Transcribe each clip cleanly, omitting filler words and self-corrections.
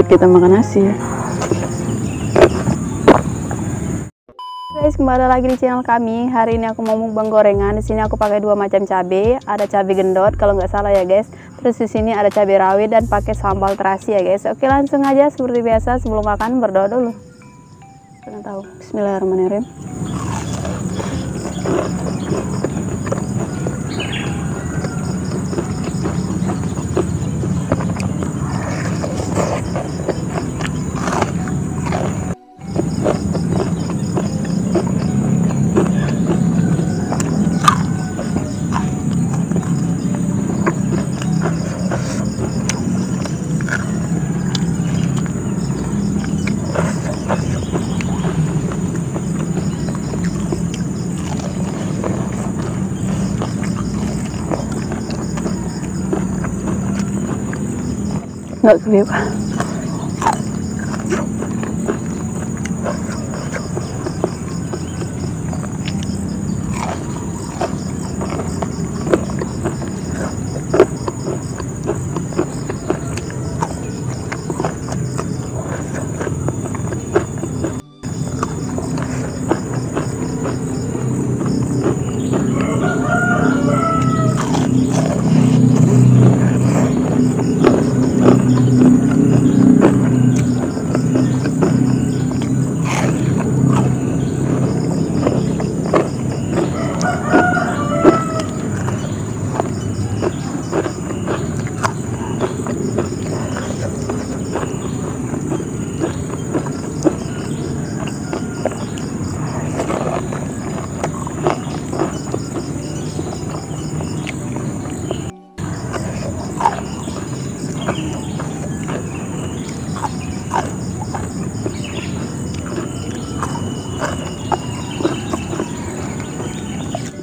lanjut kita makan nasi ya. Guys, kembali lagi di channel kami. Hari ini aku mau mukbang gorengan. Di sini aku pakai 2 macam cabai. Ada cabai gendot kalau nggak salah ya guys. Terus di sini ada cabai rawit dan pakai sambal terasi ya guys. Oke, langsung aja seperti biasa sebelum makan berdoa dulu. Kalian tahu. Bismillahirrahmanirrahim. Nggak kriuk.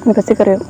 Ini pasti kriuk.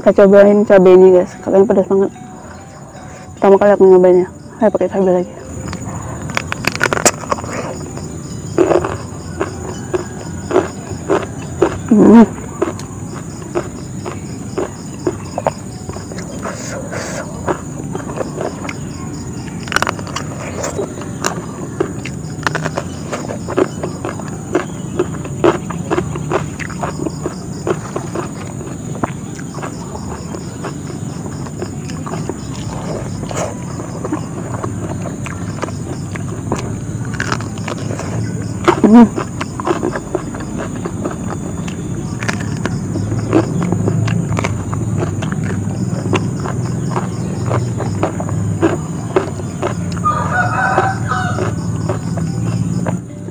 Kita cobain cabai ini guys, katanya pedas banget. Pertama kali aku nyobainnya. Ayo pakai cabai lagi.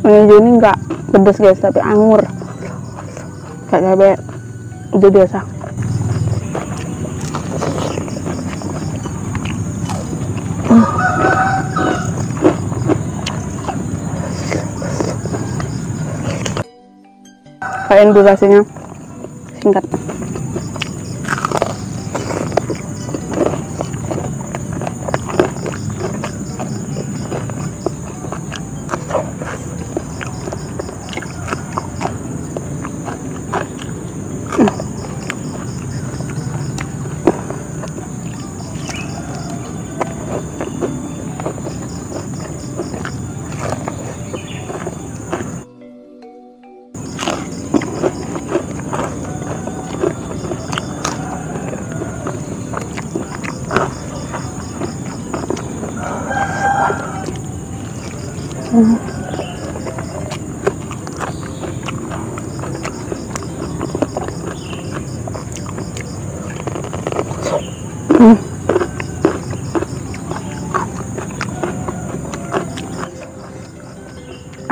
Hijau ini enggak pedas guys, tapi anggur kayak cabai hijau biasa. kayak durasinya singkat.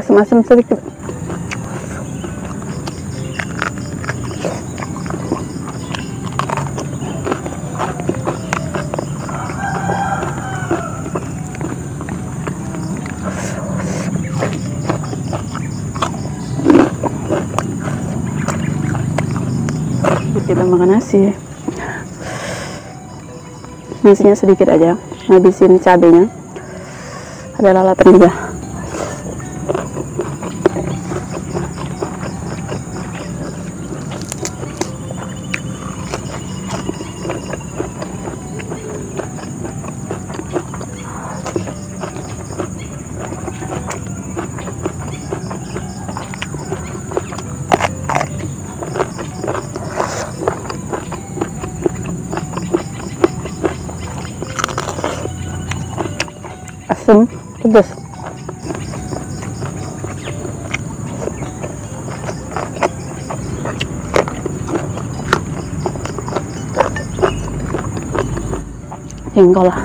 Asam-asam sedikit. Kita makan nasi. Nasinya sedikit aja, ngabisin cabenya. Ada lalapan juga. Asam, pedas. Jengkol lah.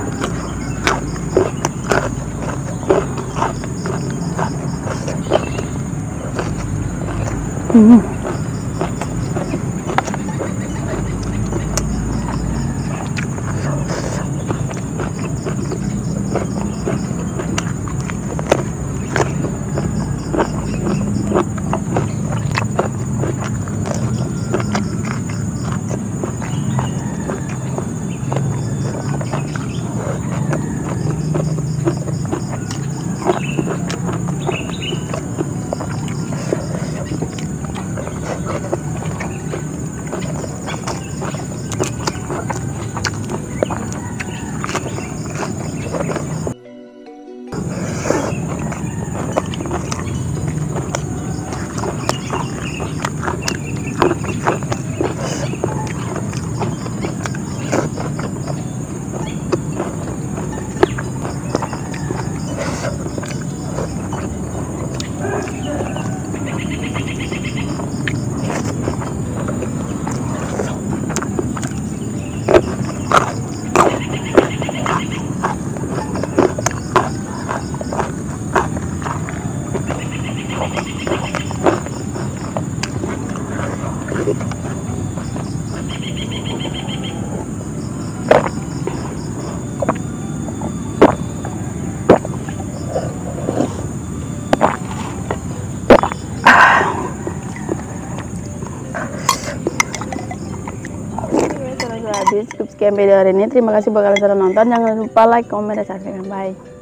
Habis cukup sekian video hari ini. Terima kasih buat kalian sudah nonton. Jangan lupa like, comment, dan subscribe. Bye.